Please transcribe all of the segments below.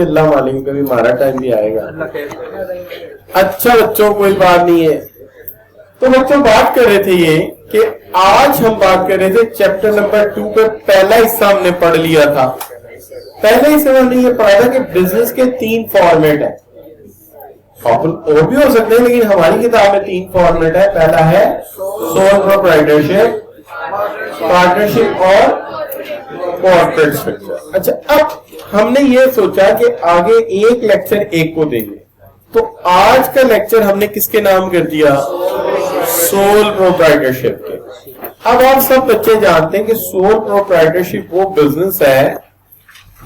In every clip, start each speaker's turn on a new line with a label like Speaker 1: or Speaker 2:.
Speaker 1: اللہ معلوم کبھی ہمارا ٹائم بھی آئے گا. اچھا بچوں کوئی بات نہیں ہے. تو بچوں بات کر رہے تھے یہ کہ آج ہم بات کر رہے تھے چیپٹر نمبر 2 پہ. پہلا حصہ ہم نے پڑھ لیا تھا. پہلے حصے میں ہم نے یہ پڑھا تھا کہ بزنس کے 3 فارمیٹ ہیں. اور بھی ہو سکتے ہیں لیکن ہماری کتاب میں 3 فارمیٹ ہے. پہلا ہے سول پروپرائٹرشپ, پارٹنرشپ اور کارپوریٹ اسٹرکچر. اچھا اب ہم نے یہ سوچا کہ آگے ایک لیکچر ایک کو دیں گے. تو آج کا لیکچر ہم نے کس کے نام کر دیا؟ سول پروپرائٹرشپ کے. اب آپ سب بچے جانتے ہیں کہ سول پروپرائٹرشپ وہ بزنس ہے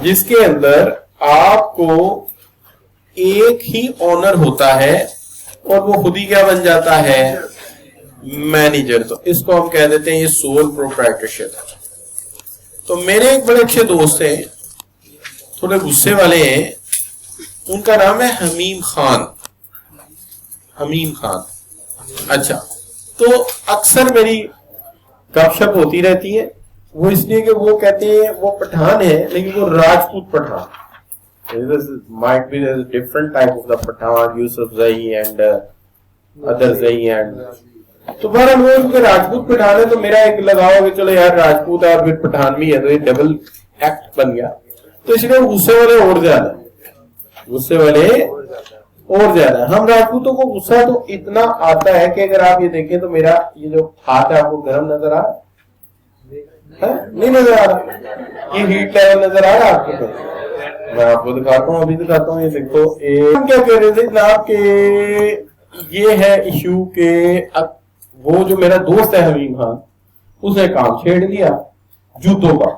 Speaker 1: جس کے اندر آپ کو ایک ہی اونر ہوتا ہے اور وہ خود ہی کیا بن جاتا ہے؟ مینیجر. تو اس کو ہم کہہ دیتے ہیں یہ سول پروپرائٹرشپ. تو میرے ایک بڑے اچھے دوست ہیں, تھوڑے غصے والے ہیں, ان کا نام ہے حمیم خان. حمیم خان. اچھا تو اکثر میری گپ شپ ہوتی رہتی ہے. وہ اس لیے کہ وہ کہتے ہیں وہ پٹھان ہے لیکن وہ Rajput Pathan. might be a different type of the Pathan, Yusuf Zai and other Zai and تو بہرحال وہ ان کے راجپوت پٹھان ہے. تو میرا ایک لگاؤ کہ چلو یار راجپوت ہے اور پھر پٹھان بھی ہے تو یہ ڈبل ایکٹ بن گیا. تو اس لیے غصے والے اور زیادہ, غصے والے اور زیادہ. ہم راجپوتوں کو غصہ تو اتنا آتا ہے کہ اگر آپ یہ دیکھیں تو میرا یہ جو ہاتھ ہے آپ کو گرم نظر آ رہا نہیں نظر آ رہا؟ یہ ہیٹ لیول نظر آ رہا ہے آپ کو؟ میں آپ کو دکھاتا ہوں, ابھی دکھاتا ہوں. یہ دیکھو ہم کیا کہہ رہے تھے جناب کہ یہ ہے ایشو کہ وہ جو میرا دوست ہے حمیم خان, اس نے کام چھیڑ دیا جوتوں کا.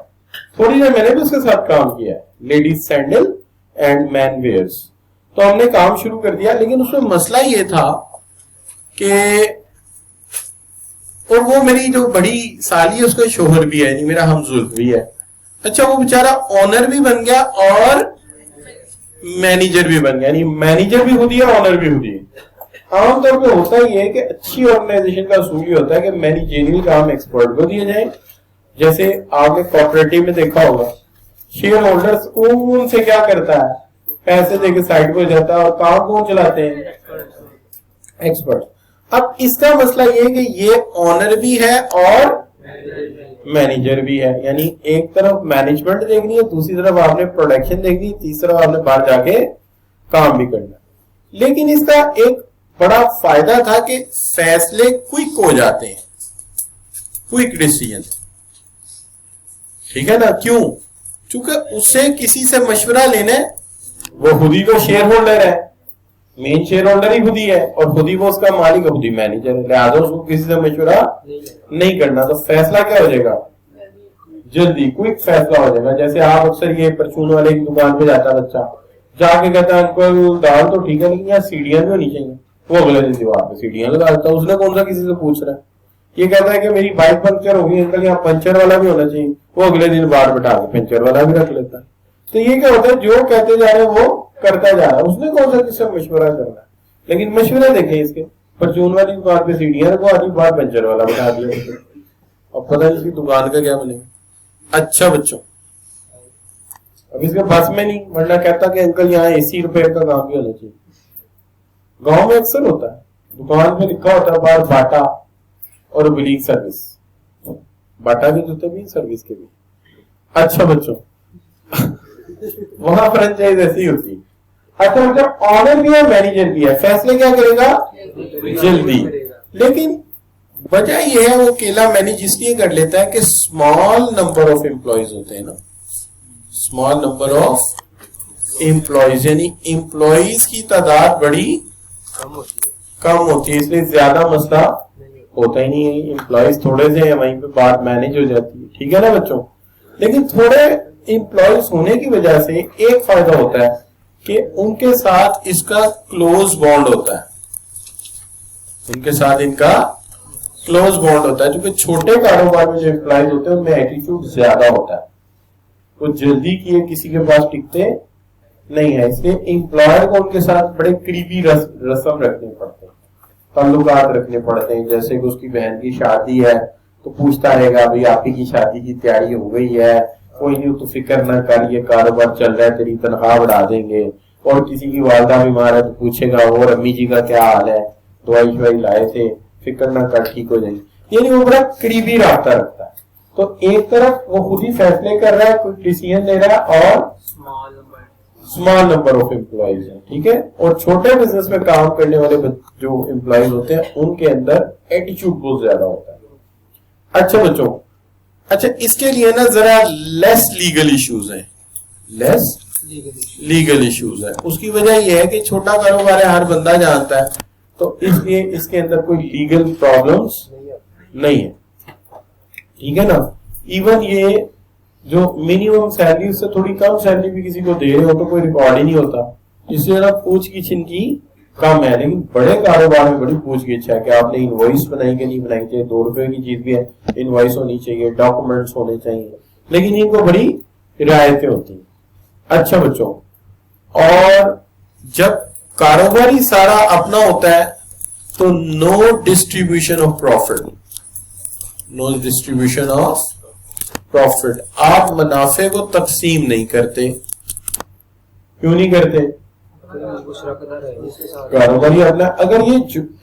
Speaker 1: تھوڑی دیر میں نے بھی اس کے ساتھ کام کیا, ladies sandal and men wears. تو ہم نے کام شروع کر دیا لیکن اس میں مسئلہ یہ تھا کہ اور وہ میری جو بڑی سالی ہے اس کا شوہر بھی ہے, یعنی میرا ہمزلف بھی ہے. اچھا وہ بیچارہ آنر بھی بن گیا اور مینیجر بھی بن گیا, یعنی مینیجر بھی خود ہی ہے آنر بھی خود ہی ہے. عام طور پہ ہوتا ہی ہے کہ اچھی آرگنائزیشن کا اصول یہ ہوتا ہے کہ مینیجریل کام ایکسپرٹ کو دیے جائیں. جیسے آپ نے کوآپریٹو میں دیکھا ہوگا شیئر ہولڈرز ان سے کیا کرتا ہے, پیسے دے کے سائٹ پہ جاتا ہے اور کام کون چلاتے ہیں؟ ایکسپرٹ. اب اس کا مسئلہ یہ ہے کہ یہ آنر بھی ہے اور مینیجر بھی ہے, یعنی ایک طرف مینجمنٹ دیکھنی ہے, دوسری طرف آپ نے پروڈکشن دیکھنی ہے, تیسری طرف آپ نے باہر جا کے کام بھی کرنا. لیکن اس کا ایک بڑا فائدہ تھا کہ فیصلے کوئک ہو جاتے ہیں, کوئک ڈیسیژن. ٹھیک ہے نا؟ کیوں؟ چونکہ اس سے کسی سے مشورہ لینا, وہ خود ہی کو شیئر ہولڈر ہے, مین شیئر ہولڈر ہی خود ہی ہے اور خود ہی وہ اس کا مالک, خود ہی مینیجر ہے, لہٰذا اس کو کسی سے مشورہ نہیں کرنا. تو فیصلہ کیا ہو جائے گا؟ جلدی کوئک فیصلہ ہو جائے گا. جیسے آپ اکثر یہ پرچون والے کی دکان پہ جاتا بچہ, جا کے کہتا ہے انکل دال تو ٹھیک ہے لیکن یہاں سیڑھیاں بھی ہونی چاہیے. وہ اگلے دن دیوار پہ سیڑھیاں لگا دیتا ہے. اس نے کون سا کسی سے پوچھ رہا ہے؟ یہ کہتا ہے کہ میری بائک پنکچر ہوگی انکل یہاں پنچر والا بھی ہونا چاہیے. وہ اگلے دن باہر بٹھا کے پنچر والا بھی رکھ لیتا ہے. تو یہ کیا ہوتا ہے, جو کہتے جا رہے ہیں وہ کرتا جا رہا ہے. اس نے کون سا کس سے مشورہ کرنا ہے؟ لیکن مشورہ دیکھیں اس کے, پرچون والی دکان پہ سیڑھیاں رکھوا دی, باہر پنچر والا بٹھا دیا. اب پتہ نہیں اس کی دکان کا کیا بنے گا. اچھا بچوں اب اس کے بس میں نہیں, ورنہ کہتا کہ انکل یہاں اے سی ریپیئر کا کام بھی ہونا چاہیے. گاؤں میں اکثر ہوتا ہے, دکان پہ لکھا ہوتا ہے باہر باٹا اور اوبلیک سروس. باٹا کے جوتے بھی سروس کے بھی. اچھا بچوں وہاں فرنچائز ایسی ہوتی ہے. اچھا مطلب آنر بھی ہے مینیجر بھی ہے, فیصلے کیا کرے گا؟ جلدی. لیکن وجہ یہ ہے وہ اکیلا مینیج اس لیے کر لیتا ہے کہ اسمال نمبر آف امپلائیز ہوتے ہیں نا, اسمال نمبر آف امپلائیز, یعنی امپلائیز کی تعداد بڑی کم ہوتی ہے, اس لیے زیادہ مسئلہ ہوتا ہی نہیں ہے. امپلائیز تھوڑے سے ہیں وہیں پہ بات مینیج ہو جاتی ہے. ٹھیک ہے نا بچوں؟ لیکن تھوڑے امپلائیز ہونے کی وجہ سے ایک فائدہ ہوتا ہے کہ ان کے ساتھ اس کا کلوز بانڈ ہوتا ہے, ان کے ساتھ ان کا کلوز بانڈ ہوتا ہے. کیونکہ چھوٹے کاروبار میں جو امپلائیز ہوتے ہیں ان میں ایٹیٹیوڈ زیادہ ہوتا ہے, وہ جلدی کیے کسی کے پاس ٹکتے نہیں ہے. اس لیے امپلائر کو ان کے ساتھ بڑے قریبی رسم رکھنے پڑتے ہیں, تعلقات رکھنے پڑتے ہیں. جیسے کہ اس کی بہن کی شادی ہے تو پوچھتا رہے گا بھائی آپ کی شادی کی تیاری ہو گئی ہے, کوئی نہیں تو فکر نہ کر, یہ کاروبار چل رہا ہے, تیری تنخواہ بڑھا دیں گے. اور کسی کی والدہ بیمار ہے تو پوچھے گا اور امی جی کا کیا حال ہے, دوائی شوائی لائے تھے, فکر نہ کر ٹھیک ہو جائیں گے. یعنی وہ بڑا قریبی رابطہ رکھتا ہے. تو ایک طرف وہ خود ہی فیصلے کر رہا ہے, کوئی ڈیسیژن لے رہا ہے, اور اسمال نمبر آف امپلائیز ہیں, ٹھیک ہے. اور چھوٹے بزنس میں کام کرنے والے جو امپلائیز ہوتے ہیں ان کے اندر ایٹیچیوڈ بہت زیادہ ہوتا ہے. اچھا بچوں, اچھا اس کے لیے نا ذرا لیس لیگل ایشوز ہیں, لیس لیگل ایشوز ہیں. اس کی وجہ یہ ہے کہ چھوٹا کاروبار ہے, ہر بندہ جانتا ہے, تو اس لیے اس کے اندر کوئی لیگل پرابلمس نہیں ہے, ٹھیک ہے نا. ایون یہ جو منیمم سیلری اس سے تھوڑی کم سیلری بھی کسی کو دے رہے ہو تو کوئی ریکارڈ ہی نہیں ہوتا, اس سے پوچھ گچھ ان کی کم ہے. لیکن بڑے کاروبار میں بڑی پوچھ گچھ ہے کہ آپ نے انوائس بنائی کہ نہیں بنائی چاہیے, 2 روپے کی چیز بھی ہے, انوائس ہونی چاہیے, ڈاکومنٹس ہونے چاہیے, لیکن ان کو بڑی رعایتیں ہوتی ہیں. اچھا بچوں, اور جب کاروباری سارا اپنا ہوتا ہے تو no distribution of profit, no distribution of profit. آپ منافع کو تقسیم نہیں کرتے. کیوں نہیں کرتے؟ کاروباری اپنا, اگر یہ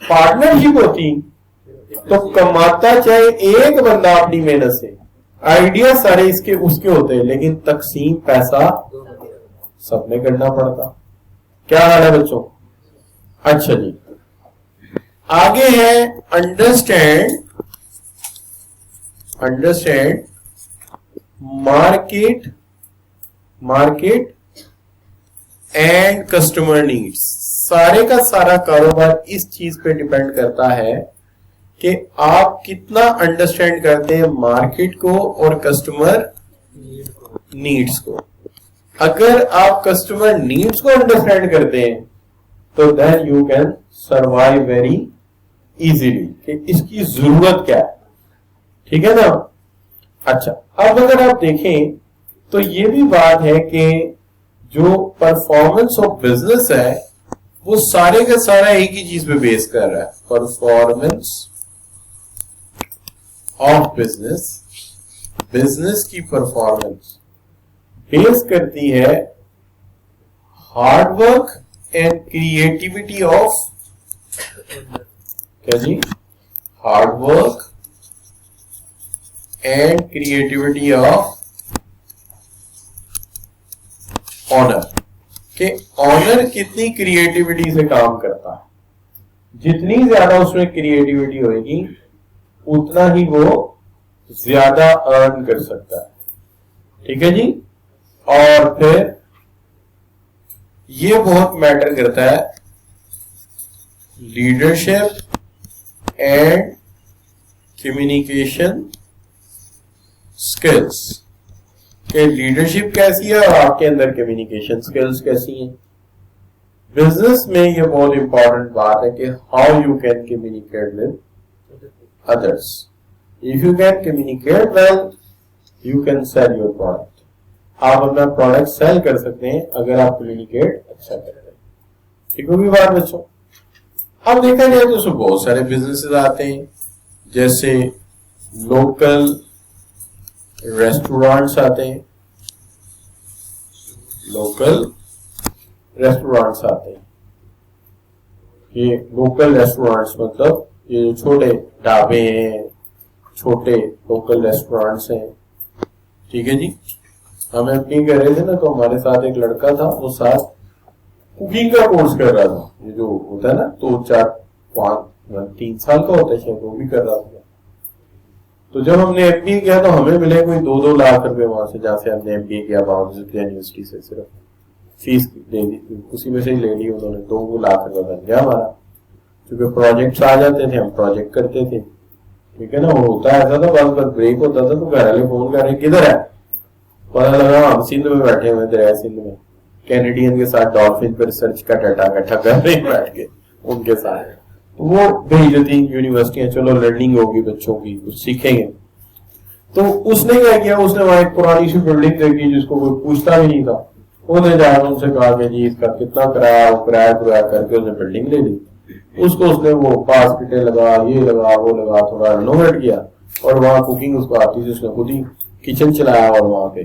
Speaker 1: پارٹنرشپ ہوتی تو کماتا چاہے ایک بندہ اپنی محنت سے, آئیڈیا سارے اس کے ہوتے, لیکن تقسیم پیسہ سب میں کرنا پڑتا. کیا حال ہے بچوں؟ اچھا جی, آگے ہے understand market and customer needs. سارے کا سارا کاروبار اس چیز پہ ڈیپینڈ کرتا ہے کہ آپ کتنا انڈرسٹینڈ کرتے ہیں مارکیٹ کو اور کسٹمر نیڈس کو. اگر آپ کسٹمر نیڈس کو انڈرسٹینڈ کرتے ہیں تو then you can survive very easily, کہ اس کی ضرورت کیا ہے, ٹھیک ہے نا. اچھا, اب اگر آپ دیکھیں تو یہ بھی بات ہے کہ جو پرفارمنس آف بزنس ہے وہ سارے کا سارا ایک ہی چیز پہ بیس کر رہا ہے. پرفارمنس آف بزنس کی پرفارمنس بیس کرتی ہے hard work and creativity of, کیا جی, hard work and creativity of owner. کہ آنر کتنی کریٹیوٹی سے کام کرتا ہے, جتنی زیادہ اس میں کریٹیوٹی ہوئے گی اتنا ہی وہ زیادہ ارن کر سکتا ہے, ٹھیک ہے جی. اور پھر یہ بہت میٹر کرتا ہے لیڈرشپ اینڈ کمیونیکیشن اسکلس, کہ لیڈرشپ کیسی ہے اور آپ کے اندر کمیونیکیشن اسکلس کیسی ہیں. بزنس میں یہ بہت امپورٹنٹ بات ہے کہ how you can communicate with others. If you can communicate well you can sell your product. آپ اپنا پروڈکٹ سیل کر سکتے ہیں اگر آپ کمیونیکیٹ اچھا کرتے ہیں, ٹھیک ہوگی بات بچوں. اب دیکھا جائے تو اس میں بہت سارے بزنسز آتے ہیں, جیسے لوکل ریسٹورانٹس آتے ہیں, لوکل ریسٹورانٹس آتے ہیں. یہ لوکل ریسٹورانٹس مطلب یہ چھوٹے ڈھابے ہیں, چھوٹے لوکل ریسٹورانٹس ہیں, ٹھیک ہے جی. ہم ایم پی کر رہے تھے نا, تو ہمارے ساتھ ایک لڑکا تھا, وہ ساتھ کوکنگ کا کورس کر رہا تھا, یہ جو ہوتا ہے نا 2 4 5 3 سال کا ہوتا ہے شاید, وہ بھی کر رہا تھا. تو جب ہم نے ایم بی اے کیا تو ہمیں ملے کوئی 2 لاکھ روپے وہاں سے, جہاں سے ہم نے ایم بی اے کیا یونیورسٹی سے, صرف فیس دے دی, اسی میں سے ہی لے لی انہوں نے. 2 لاکھ روپے بن گیا ہمارا, کیونکہ پروجیکٹس آ جاتے تھے, ہم پروجیکٹ کرتے تھے, ٹھیک ہے نا. وہ ہوتا ایسا تھا, بس بریک ہوتا تھا تو گھر والے فون کر رہے کدھر ہے, پتا لگا ہم سندھ میں بیٹھے ہوئے, دریا سندھ میں, کینیڈین کے ساتھ ڈالفن پہ ریسرچ کا ڈیٹا اکٹھا کر رہے ہیں بیٹھ کے ان کے ساتھ. وہ بھیج دیتی یونیورسٹیاں, چلو لرننگ ہوگی بچوں کی, کچھ سیکھیں گے. تو اس نے کیا کیا, اس نے وہاں ایک پرانی سی بلڈنگ دیکھی جس کو کوئی پوچھتا بھی نہیں تھا. انہوں نے جا کر ان سے کہا کہ جی اس کا کتنا کرایہ کر کے اس نے بلڈنگ لے لی. اس کو اس نے وہ باسکٹیں لگا, یہ لگا, وہ لگا, تھوڑا رینوویٹ کیا, اور وہاں کوکنگ اس کو آتی تھی, اس نے خود ہی کچن چلایا اور وہاں پہ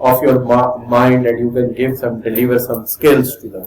Speaker 1: of your mind and you can give some deliver some skills to them,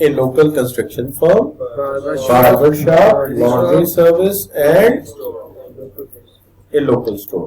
Speaker 1: a local construction firm, barber shop, laundry service and a local store.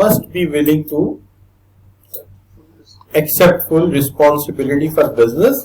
Speaker 1: must be willing to accept full responsibility for business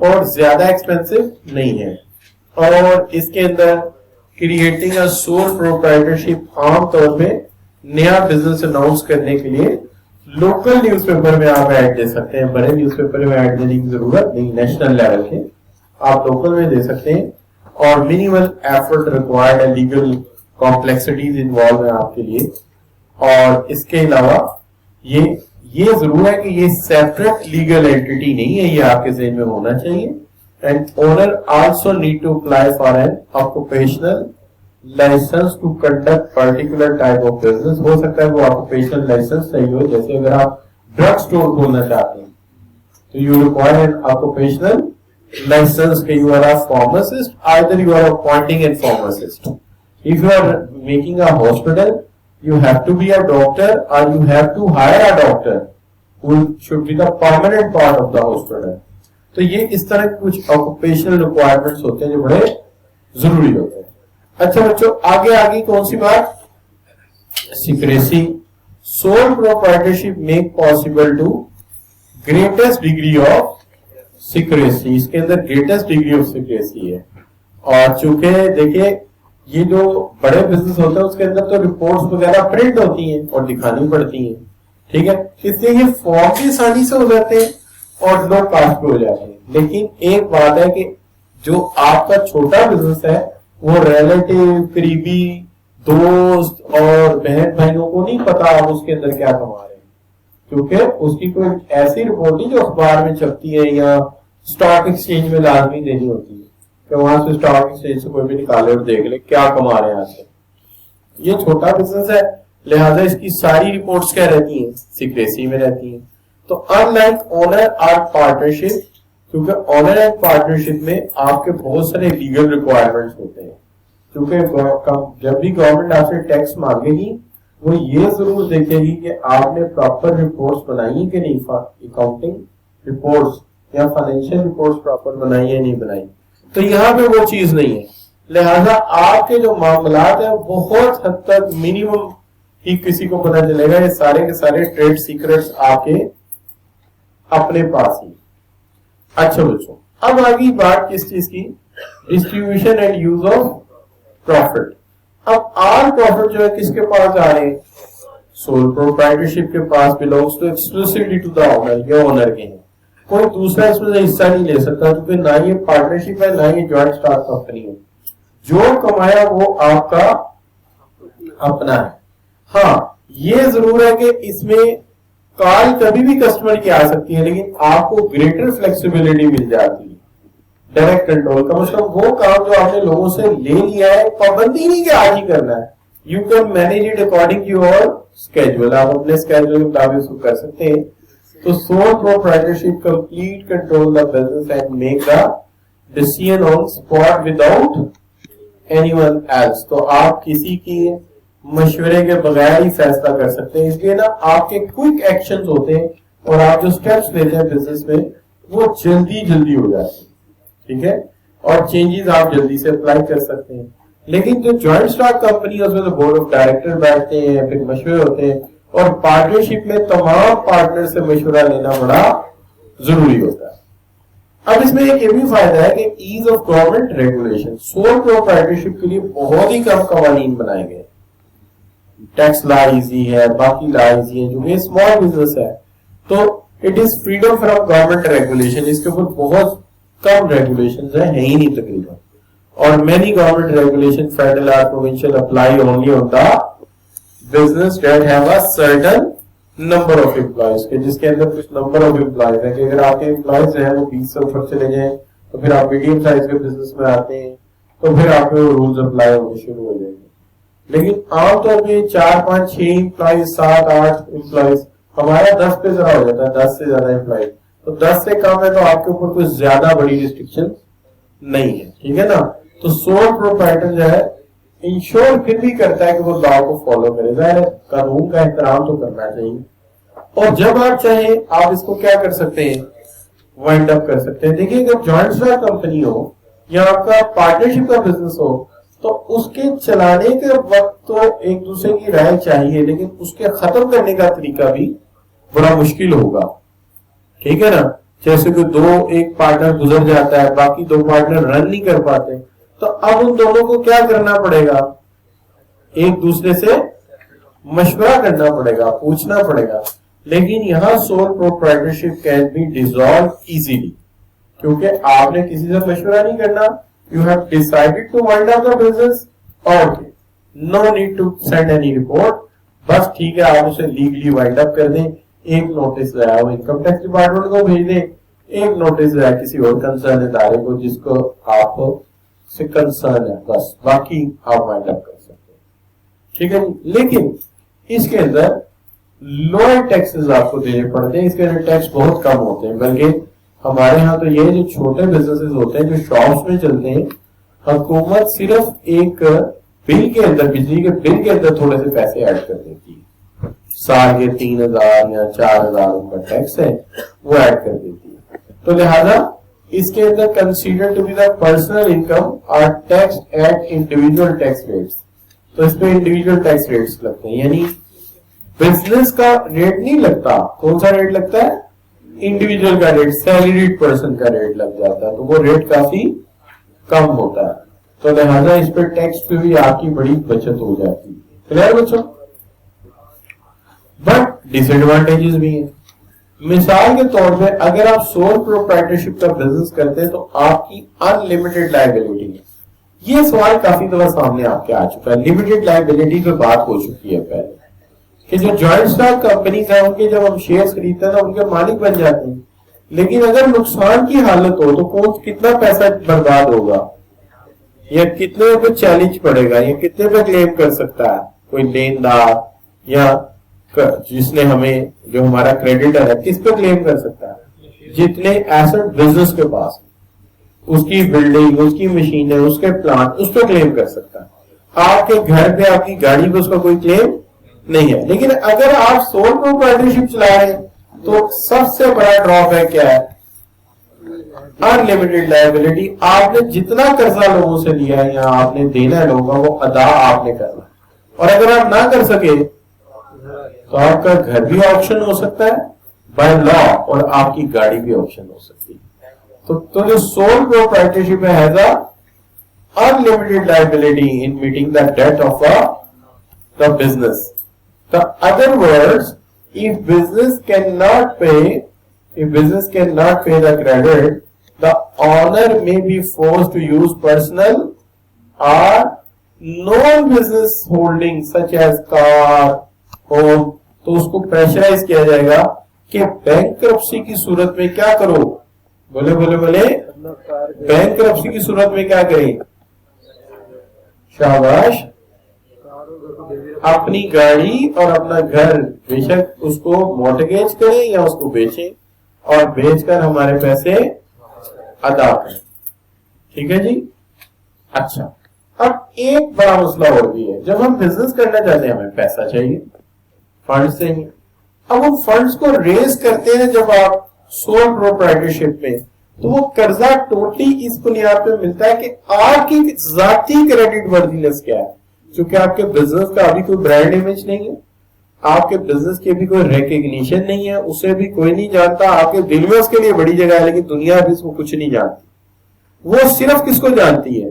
Speaker 1: اور زیادہ expensive نہیں ہے. اور اس کے اندر creating a sole proprietorship عام طور پہ نیا بزنس اناؤنس کرنے کے لیے لوکل نیوز پیپر میں آپ ایڈ دے سکتے ہیں. بڑے نیوز پیپر میں ایڈ دینے کی ضرورت نہیں, نیشنل لیول کے آپ لوکل میں دے سکتے ہیں. اور منیمل ایفرٹ ریکوائرڈ ہے, لیگل کمپلیکسٹیز انوالو ہیں آپ کے لیے. اور اس کے علاوہ یہ ضرور ہے کہ یہ سیپریٹ لیگل اینٹی نہیں ہے, یہ آپ کے ذہن میں ہونا چاہیے. And owner also need to apply for an occupational licence to conduct particular type of business. ہو سکتا ہے وہ آکوپیشنل لائسنس صحیح ہو, جیسے اگر آپ ڈرگ اسٹور کھولنا چاہتے ہیں تو you require an occupational license کہ you are a pharmacist, either you are appointing a pharmacist. If you are making a hospital, you have to be a doctor or you have to hire a doctor who should be the permanent part of the hospital. تو یہ اس طرح کچھ occupational requirements ہوتے ہیں جو بڑے ضروری ہوتے ہیں. اچھا بچوں, آگے کون سی بات؟ Secrecy. Sole proprietorship make possible to greatest degree of secrecy. اس کے اندر گریٹسٹ ڈگری آف سیکریسی ہے. اور چونکہ دیکھیں یہ جو بڑے بزنس ہوتے ہیں اس کے اندر تو رپورٹس وغیرہ پرنٹ ہوتی ہیں اور دکھانی پڑتی ہیں, ٹھیک ہے, اس لیے یہ فارم کی آسانی سے ہو جاتے ہیں اور لو کاسٹ پہ ہو جاتے ہیں. لیکن ایک بات ہے کہ جو آپ کا چھوٹا بزنس ہے وہ ریلیٹیو, قریبی دوست اور بہن بھائیوں کو نہیں پتا آپ اس کے اندر کیا کما رہے ہیں, کیونکہ اس کی کوئی ایسی رپورٹ نہیں جو اخبار میں چھپتی ہے یا اسٹاک ایکسچینج میں لازمی دینی ہوتی ہے کہ وہاں سے اسٹاک ایکسچینج سے کوئی بھی نکالے اور دیکھ لے کیا کما رہے ہیں آج. یہ چھوٹا بزنس ہے لہذا اس کی ساری رپورٹس کیا رہتی ہیں؟ سیکریسی میں رہتی ہیں. تو ان لائک اونر اور پارٹنرشپ, کیونکہ اونر اینڈ پارٹنرشپ میں آپ کے بہت سارے لیگل ریکوائرمنٹس ہوتے ہیں. کیونکہ جب بھی گورنمنٹ آپ سے ٹیکس مانگے گی وہ یہ ضرور دیکھے گی کہ آپ نے پراپر رپورٹس بنائی کہ نہیں, اکاؤنٹنگ رپورٹس یا فائنینشیل رپورٹس پراپر بنائی ہے نہیں بنائی. تو یہاں پہ وہ چیز نہیں ہے, لہذا آپ کے جو معاملات ہیں بہت حد تک منیمم ہی کسی کو پتا چلے گا. یہ سارے کے سارے ٹریڈ سیکرٹس آپ کے اپنے پاس ہی. اچھا بچوں, اب آگئی بات کس چیز کی؟ Distribution and use of profit. اب آل پروفٹ جو ہے کس کے پاس آ رہے ہیں؟ سول پروپرائٹرشپ کے پاس belongs to exclusively to the owner, یہ اونر کے ہیں. کوئی دوسرا اس میں سے حصہ نہیں لے سکتا کیونکہ نہ یہ پارٹنرشپ ہے نہ یہ جوائنٹ اسٹاک کمپنی ہے. جو کمایا وہ آپ کا اپنا ہے. ہاں یہ ضرور ہے کہ اس میں کال کبھی بھی کسٹمر کی آ سکتی ہے لیکن آپ کو گریٹر فلیکسیبلٹی مل جاتی ہے. ڈائریکٹ کنٹرول کا مطلب وہ کام جو آپ نے لوگوں سے لے لیا ہے پابندی نہیں کہ آج ہی کرنا ہے. You can manage it according to your schedule, آپ اپنے اسکیجول کے مطابق اس کو کر سکتے ہیں. تو sole proprietorship complete control the business and make the decision on spot without anyone else. تو آپ کسی کی مشورے کے بغیر ہی فیصلہ کر سکتے ہیں. اس لیے نا آپ کے کوئک ایکشنز ہوتے ہیں اور آپ جو اسٹیپس لیتے ہیں بزنس میں وہ جلدی ہو جاتے ہیں, ٹھیک ہے, اور چینجز آپ جلدی سے اپلائی کر سکتے ہیں. لیکن جو جوائنٹ اسٹاک کمپنی ہے اس میں تو بورڈ آف ڈائریکٹر بیٹھتے ہیں, پھر مشورے ہوتے ہیں, اور پارٹنرشپ میں تمام پارٹنر سے مشورہ لینا بڑا ضروری ہوتا ہے. اب اس میں ایک یہ بھی فائدہ ہے کہ as of government regulation. Sole proprietorship کے لیے بہت ہی کم قوانین بنائے گئے. ٹیکس لا ایزی ہے, باقی لا ایزی ہے, جو کہ اسمال بزنس ہے تو it is freedom from government regulation. اس کے اوپر بہت کم ریگولیشن ہے ہی نہیں تقریباً. اور مینی گورنمنٹ ریگولیشن فیڈرل اور provincial apply only on the business that have a certain number of employees, کے جس کے اندر کچھ نمبر آف امپلائیز ہیں کہ اگر آپ کے امپلائیز ہیں وہ 20 سے اوپر چلے جائیں تو پھر آپ میڈیم سائز کے بزنس میں آتے ہیں تو پھر آپ کے رولز اپلائی ہونے شروع ہو جائیں گے. لیکن عام طور پہ 4 5 6 امپلائیز 7 8 امپلائیز, ہمارا 10 پہ ذرا ہو جاتا ہے, 10 سے زیادہ امپلائیز, تو 10 سے کم ہے تو آپ کے اوپر کوئی زیادہ بڑی ریسٹرکشن نہیں ہے, ٹھیک ہے نا. تو سول پروپرائٹر جو ہے انشور پھر بھی کرتا ہے کہ وہ لا کو فالو کرے, ظاہر ہے قانون کا احترام تو کرنا چاہیے. اور جب آپ چاہیں آپ اس کو کیا کر سکتے ہیں, وائنڈ اپ کر سکتے ہیں. دیکھیے اگر جوائنٹ اسٹاک کمپنی ہو یا آپ کا پارٹنرشپ کا بزنس ہو تو اس کے چلانے کے وقت تو ایک دوسرے کی رائے چاہیے, لیکن اس کے ختم کرنے کا طریقہ بھی بڑا مشکل ہوگا, ٹھیک ہے نا. جیسے کہ ایک پارٹنر گزر جاتا ہے, باقی 2 پارٹنر رن نہیں کر پاتے, تو اب ان دونوں کو کیا کرنا پڑے گا, ایک دوسرے سے مشورہ کرنا پڑے گا, پوچھنا پڑے گا. لیکن یہاں sole proprietorship can be dissolve easily, کیونکہ آپ نے کسی سے مشورہ نہیں کرنا. You have decided to wind up the business, okay, no need to send any report, بس ٹھیک ہے آپ اسے لیگلی وائنڈ اپ کر دیں. ایک نوٹس جو ہے وہ انکم ٹیکس ڈپارٹمنٹ کو بھیج دیں, ایک نوٹس جو ہے کسی اور کنسرن ادارے کو جس کو آپ سے کنسرن ہے, بس باقی آپ وائنڈ اپ کر سکتے ہیں. ٹھیک ہے. لیکن اس کے اندر لوئر ٹیکسز آپ کو دینے پڑتے ہیں, اس کے اندر ٹیکس بہت کم ہوتے ہیں. بلکہ ہمارے ہاں تو یہ جو چھوٹے بزنسز ہوتے ہیں جو شاپس میں چلتے ہیں, حکومت صرف ایک بل کے اندر, بجلی کے بل کے اندر تھوڑے سے پیسے ایڈ کر دیتی ہے. سال کے 3,000 یا 4,000 ان کا ٹیکس ہے وہ ایڈ کر دیتی ہے. تو لہذا اس کے اندر consider to be the personal income or tax at individual tax rates. تو اس پہ انڈیویجل ٹیکس ریٹس لگتے ہیں, یعنی بزنس کا ریٹ نہیں لگتا. کون سا ریٹ لگتا ہے؟ انڈیویجل کا ریٹ, سیلریڈ پرسن کا ریٹ لگ جاتا ہے, تو وہ ریٹ کافی کم ہوتا ہے. تو لہذا اس پہ ٹیکس پہ بھی آپ کی بڑی بچت ہو جاتی ہے. کلیئر بچوں؟ بٹ ڈس ایڈوانٹیجز بھی ہیں. مثال کے طور پہ اگر آپ سول پروپرائٹرشپ کا بزنس کرتے ہیں تو آپ کی ان لمیٹڈ لائبلٹی ہے. یہ سوال کافی دفعہ سامنے آپ کے آ چکا ہے. لمیٹڈ لائبلٹی پہ بات ہو چکی ہے پہلے کہ جو جوائنٹ اسٹاک کمپنیز ہیں ان کے جب ہم شیئرز خریدتے ہیں تو ان کے مالک بن جاتے ہیں, لیکن اگر نقصان کی حالت ہو تو کتنا پیسہ برباد ہوگا, یا کتنے پہ چیلنج پڑے گا, یا کتنے پہ کلیم کر سکتا ہے کوئی لیندار, یا جس نے ہمیں جو ہمارا کریڈیٹر ہے کس پہ کلیم کر سکتا ہے؟ جتنے ایسٹ بزنس کے پاس, اس کی بلڈنگ, اس کی مشینیں, اس کے پلانٹ, اس پہ کلیم کر سکتا ہے. آپ کے گھر پہ, آپ کی گاڑی پہ اس کا کوئی کلیم نہیں ہے. لیکن اگر آپ سول پروپرائٹرشپ چلا رہے ہیں تو سب سے بڑا ڈراپ ہے کیا ہے؟ ان لمیٹڈ لائبلٹی. آپ نے جتنا قرضہ لوگوں سے لیا ہے یا آپ نے دینا ہے لوگوں کا وہ ادا آپ نے کرنا, اور اگر آپ نہ کر سکے تو آپ کا گھر بھی آپشن ہو سکتا ہے بائی لا, اور آپ کی گاڑی بھی آپشن ہو سکتی ہے. تو جو سول پروپرائٹرشپ ہے has a unlimited liability in meeting the debt of the business. The other words, if business cannot pay the credit, the owner may be forced to use personal or non-business holdings such as car, home. تو اس کو pressurize کیا جائے گا کہ bankruptcy کی صورت میں کیا کرو, بولے بینکرپسی کی صورت میں کیا کریں؟ شاباش, اپنی گاڑی اور اپنا گھر بے شک اس کو مورٹگیج کریں یا اس کو بیچیں, اور بیچ کر ہمارے پیسے ادا کریں. ٹھیک ہے جی. اچھا, اب ایک بڑا مسئلہ اور بھی ہے. جب ہم بزنس کرنا چاہتے ہیں ہمیں پیسہ چاہیے, فنڈز چاہیے. اب وہ فنڈز کو ریز کرتے ہیں جب آپ سول پروپرائٹرشپ میں, تو وہ قرضہ ٹوٹلی اس بنیاد پہ ملتا ہے کہ آپ کی ذاتی کریڈٹ وردینس کیا ہے. چونکہ آپ کے بزنس کا ابھی کوئی برانڈ امیج نہیں ہے, آپ کے بزنس کی بھی کوئی ریکگنیشن نہیں ہے, اسے بھی کوئی نہیں جانتا. آپ کے دل میں اس کے لیے بڑی جگہ ہے لیکن دنیا بھی اس کو کچھ نہیں جانتی. وہ صرف کس کو جانتی ہے؟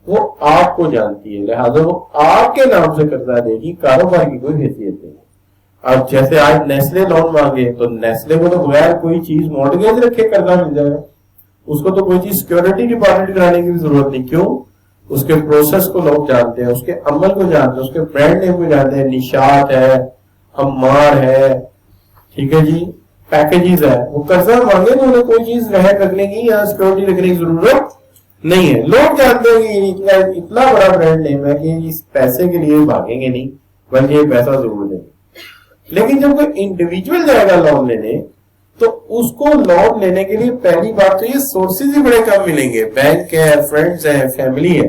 Speaker 1: وہ آپ کو جانتی ہے. لہذا وہ آپ کے نام سے قرضہ دے گی, کاروبار کی کوئی حیثیت نہیں. اب جیسے آج نیسلے لون مانگے تو نیسلے کو تو بغیر کوئی چیز مورٹگیج رکھے قرضہ مل جائے گا, اس کو تو کوئی چیز سیکورٹی ڈپازٹ کرانے کی بھی ضرورت نہیں. کیوں؟ اس کے پروسیس کو لوگ جانتے ہیں, اس کے عمل کو جانتے ہیں, اس کے برانڈ نیم کو جانتے ہیں. نشاط ہے, امار ہے, ٹھیک ہے جی, پیکیجز ہے. وہ قرضہ مانگے تو انہیں کوئی چیز رہے رکھنے کی یا سیکورٹی رکھنے کی ضرورت نہیں ہے. لوگ جانتے ہیں کہ اتنا بڑا برانڈ نیم ہے کہ اس پیسے کے لیے بھاگیں گے نہیں, بلکہ یہ پیسہ ضرور دیں گے. لیکن جب کوئی انڈیویجول جائے گا لون لینے تو اس کو لون لینے کے لیے پہلی بات تو یہ سورسز ہی بڑے کم ملیں گے. بینک ہے, فرینڈز ہیں, فیملی ہے,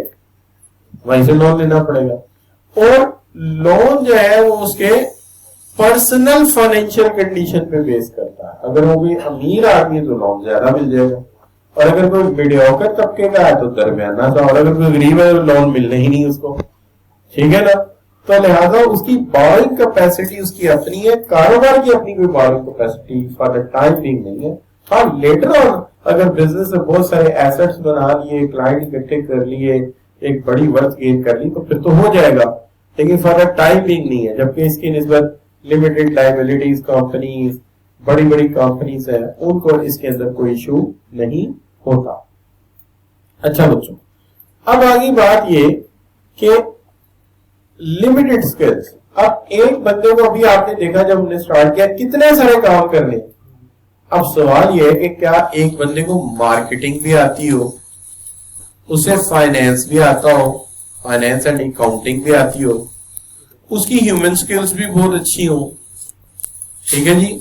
Speaker 1: وہیں سے لون لینا پڑے گا. اور لون جو ہے وہ اس کے پرسنل فائنینشیل کنڈیشن پہ بیس کرتا ہے. اگر وہ کوئی امیر آدمی ہے تو لون زیادہ مل جائے گا, اور اگر کوئی میڈیوکر طبقے کا ہے تو درمیانہ سا, اور اگر کوئی غریب ہے تو لون ملنا ہی نہیں اس کو. ٹھیک ہے نا. تو لہذا اس کی بارنگ کیپیسٹی اس کی اپنی ہے, کاروبار کی اپنی کوئی barring capacity for the time being نہیں ہے. ہاں لیٹر آن اگر بزنس سے بہت سارے ایسٹس بنا لیے, کلائنٹ اکٹھے کر لیے, ایک بڑی ورتھ گین کر لی, تو پھر تو ہو جائے گا, لیکن فار ٹائم بینگ نہیں ہے. جبکہ اس کی نسبت لمیٹڈ لائبلٹیز کمپنیز, بڑی بڑی کمپنیز ہیں, ان کو اس کے اندر کوئی ایشو نہیں ہوتا. اچھا بچوں, اب آگے بات یہ کہ لمیٹڈ اسکلز. اب ایک بندے کو ابھی آپ نے دیکھا جب ہم نے اسٹارٹ کیا کتنے سارے کام کرنے. اب سوال یہ ہے کہ کیا ایک بندے کو مارکیٹنگ بھی آتی ہو, اسے فائنینس بھی آتا ہو, فائنینس اینڈ اکاؤنٹنگ بھی آتی ہو, اس کی ہیومن سکلز بھی بہت اچھی ہوں, ٹھیک ہے جی,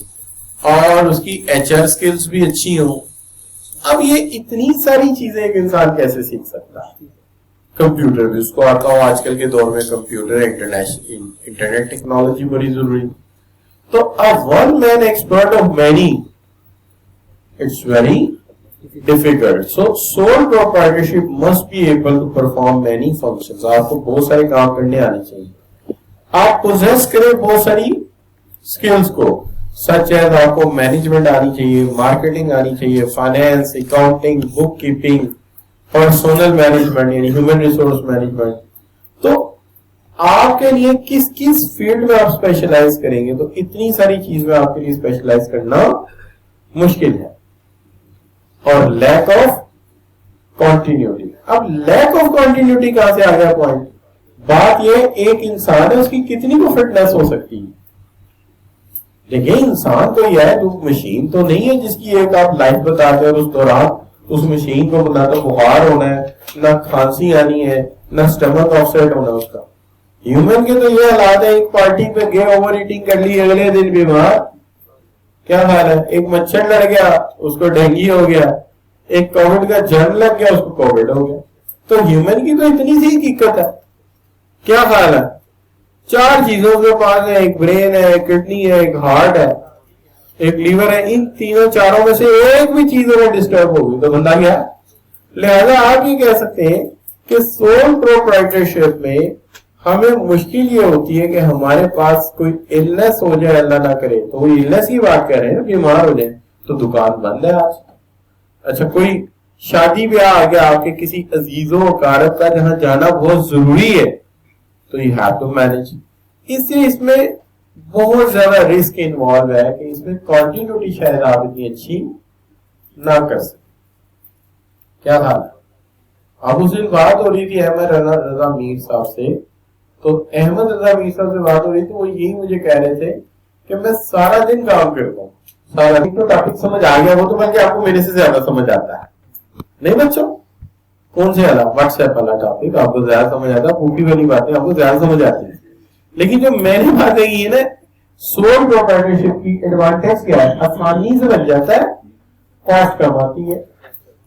Speaker 1: اور اس کی ایچ آر سکلز بھی اچھی ہوں. اب یہ اتنی ساری چیزیں ایک انسان کیسے سیکھ سکتا ہے؟ کمپیوٹر بھی اس کو آتا ہو, آج کل کے دور میں کمپیوٹر, انٹرنیٹ ٹیکنالوجی بڑی ضروری. تو اب one man expert of many, it's very difficult. So sole proprietorship must be able to perform many functions. آپ کو بہت سارے کام کرنے آنے چاہیے. آپ پوزیس کریں بہت ساری سکلز کو, سچ ایز آپ کو مینجمنٹ آنی چاہیے, مارکیٹنگ آنی چاہیے, فائنینس, اکاؤنٹنگ, بک کیپنگ, پرسونل مینجمنٹ یعنی ہیومن ریسورس مینجمنٹ. تو آپ کے لیے کس کس فیلڈ میں آپ اسپیشلائز کریں گے؟ تو اتنی ساری چیز میں آپ کے لیے اسپیشلائز کرنا مشکل ہے. اور لیک آف کنٹینیوٹی. اب لیک آف کنٹینیوٹی کہاں سے آ گیا پوائنٹ؟ بات یہ ایک انسان ہے, اس کی کتنی کو فٹنس ہو سکتی ہے. دیکھیں انسان تو یہ ہے, تو مشین تو نہیں ہے جس کی ایک آپ لائف بتاتے ہیں اور اس دوران اس مشین کو نہ تو بخار ہونا ہے, نہ کھانسی آنی ہے, نہ اسٹمک آف سیٹ ہونا اس کا. ہیومن کے تو یہ حالات ہے, ایک پارٹی پہ گئے, اوور ایٹنگ کر لی, اگلے دن بیمار. کیا خیال ہے؟ ایک مچھر لڑ گیا, اس کو ڈینگی ہو گیا, ایک کووڈ کا جرم لگ گیا, اس کو کووڈ ہو گیا. تو ہیومن کی تو اتنی سی حقیقت ہے. کیا خیال ہے؟ چار چیزوں کے پاس ہے, ایک برین ہے, ایک کڈنی ہے, ایک ہارٹ ہے, ایک لیور ہے. ان تینوں چاروں میں سے ایک بھی چیز اگر ڈسٹرب ہوگی تو بندہ کیا. لہذا آپ یہ کہہ سکتے ہیں کہ سول پروپرائٹرشپ میں ہمیں مشکل یہ ہوتی ہے کہ ہمارے پاس کوئی النس ہو جائے, اللہ نہ کرے, تو وہ النس کی بات کر رہے ہیں, بیمار ہو جائے تو دکان بند ہے آج. اچھا کوئی شادی بیاہ آ گیا آپ کے کسی عزیز و اقارب کا جہاں جانا بہت ضروری ہے, تو یہ ہیو ٹو مینج. اس سے اس میں بہت زیادہ رسک انوالو ہے کہ اس میں کنٹینیوٹی شاید آپ اتنی اچھی نہ کر سکیں. کیا حال ہے؟ اب اس دن بات ہو رہی تھی احمد رضا میر صاحب سے, تو احمد رضا میر صاحب سے بات ہو رہی تھی, وہ یہی مجھے کہہ رہے تھے کہ میں سارا دن کام کرتا ہوں, سارا دن. تو ٹاپک سمجھ آ گیا, وہ تو بلکہ آپ کو میرے سے زیادہ سمجھ آتا ہے. نہیں بچوں, کون سے والا واٹس ایپ والا ٹاپک آپ کو زیادہ سمجھ آتا ہے, پوپی والی باتیں آپ کو زیادہ سمجھ آتی ہیں. لیکن جو میں نے باتیں کی ہے نا, سول پروپرائٹرشپ کی ایڈوانٹیج کیا ہے؟ آسانی سے بن جاتا ہے, کاسٹ کم آتی ہے,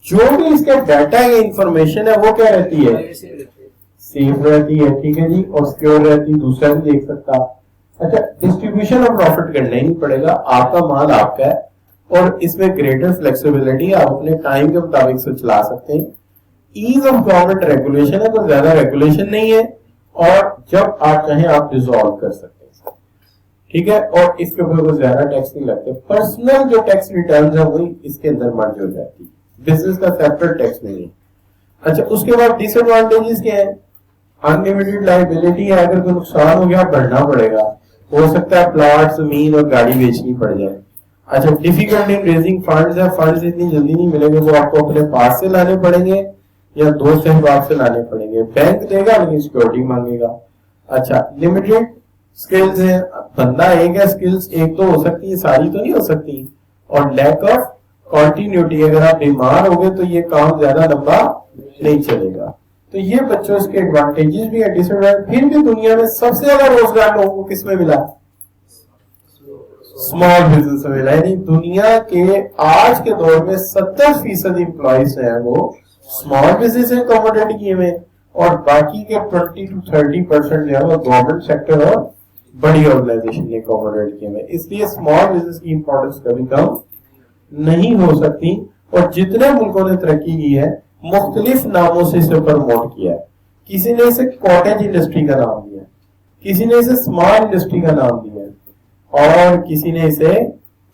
Speaker 1: جو بھی اس کا ڈیٹا یا انفارمیشن ہے وہ کیا رہتی ہے؟ سیف رہتی ہے, ٹھیک ہے جی, اور سیکیور رہتی ہے, دوسرا بھی دیکھ سکتا. اچھا ڈسٹریبیوشن آف پروفٹ کرنا ہی نہیں پڑے گا, آپ کا مال آپ کا ہے, اور اس میں گریٹر فلیکسیبلٹی, آپ اپنے ٹائم کے مطابق سے چلا سکتے ہیں. ایز آف گورنمنٹ ریگولیشن ہے, تو زیادہ ریگولیشن نہیں ہے, اور جب آپ چاہیں آپ ڈیزالو کر سکتے ہیں, ٹھیک ہے, اور اس کے اوپر کوئی زیادہ ٹیکس نہیں لگتے. پرسنل جو ٹیکس ریٹرنز ہیں وہی اس کے اندر مرج ہو جاتی ہے, بزنس کا سیپریٹ ٹیکس نہیں ہے. اچھا اس کے بعد ڈس ایڈوانٹیجز کیا ہے؟ انلمیٹڈ لائبلٹی ہے, اگر کوئی نقصان ہو گیا بھرنا پڑے گا, ہو سکتا ہے پلاٹ, زمین اور گاڑی بیچنی پڑ جائے. اچھا ڈیفیکلٹ ان ریزنگ فنڈز ہے, فنڈز اتنی جلدی نہیں ملیں گے, وہ آپ کو اپنے پاس سے لانے پڑیں گے یا دوست احباب سے لانے پڑیں گے. بینک دے گا لیکن سیکورٹی مانگے گا. اچھا لمیٹڈ سکلز ہیں, بندہ ایک ہے, سکلز ایک تو ہو سکتی ہے, ساری تو نہیں ہو سکتی. اور لیک آف کنٹینیوٹی, اگر آپ بیمار ہو گئے تو یہ کام زیادہ لمبا نہیں چلے گا. تو یہ بچوں اس کے ایڈوانٹیجز بھی ہے, ڈس ایڈوانٹیج. پھر بھی دنیا میں سب سے زیادہ روزگار لوگوں کو کس میں ملا؟ اسمال بزنس میں ملا. یعنی دنیا کے آج کے دور میں 70% امپلائیز ہیں وہ اسمال بزنس ہیں کموڈیٹی کیے ہوئے, اور باقی کے 20 to 30% جو ہے وہ گورنمنٹ سیکٹر اور بڑی آرگنائزیشن نے کموڈیٹ کیے ہوئے. اس لیے اسمال بزنس کی امپورٹنس کبھی کم نہیں ہو سکتی. اور جتنے ملکوں نے ترقی کی ہے مختلف ناموں سے اسے پروموٹ کیا ہے. کسی نے اسے کاٹیج انڈسٹری کا نام دیا, کسی نے اسے اسمال انڈسٹری کا نام دیا, اور کسی نے اسے